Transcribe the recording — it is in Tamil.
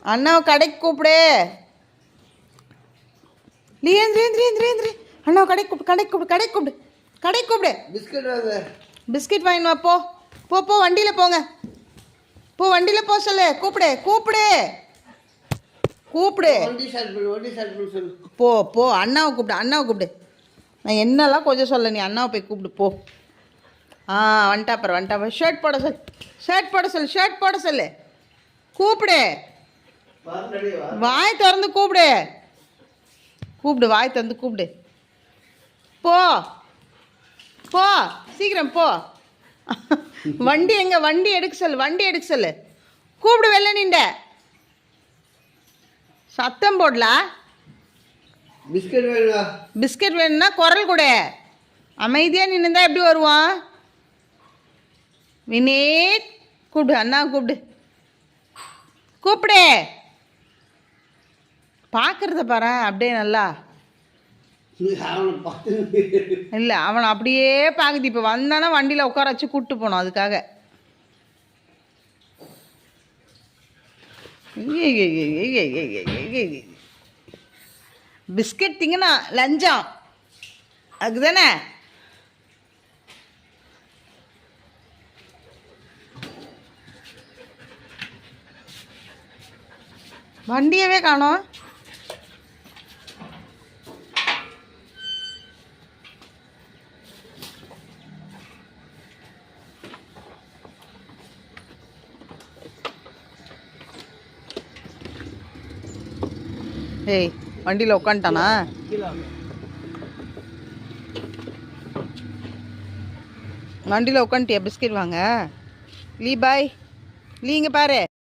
அண்ணாவை கடைக்கு கூப்பிடு. நீ ஏந்திரி. அண்ணாவை கடைக்கு கூப்பிடு. பிஸ்கட் வாங்கினு வா. போ வண்டியில் போங்க. வண்டியில் போ சொல்லு. கூப்பிடு. போ அண்ணாவை கூப்பிடு. நான் என்னெல்லாம் கொஞ்சம் சொல்ல, நீ அண்ணாவை போய் கூப்பிடு போ. வந்துட்டா. ஷர்ட் போட சொல்லு. கூப்பிடு. வாய் திறந்து கூப்பிடு. போ சீக்கிரம் போ. வண்டி எங்க? வண்டி எடுக்க சொல்லு. கூப்பிடு. வெளில நின்ற சத்தம் போடல. பிஸ்கட் வேணும்னா குரல் கூட. அமைதியா நின்றுந்தா எப்படி வருவான்? வினீத் கூப்பிடு. அண்ணா கூப்பிடு. பார்க்கறத பாரு அப்படியே நல்லா. இல்லை, அவனை அப்படியே பார்க்குது. இப்போ வந்தானா வண்டியில் உட்கார வச்சு கூப்பிட்டு போனோம். அதுக்காக பிஸ்கட் திங்கண்ணா லஞ்சம் அதுதானே. வண்டியவே காணோம். ஏய், வண்டியில் உட்காந்துட்டானா? வண்டியில் உட்காந்துட்டியா? பிஸ்கட் வாங்க. லீ பாய். இங்கே பாரு.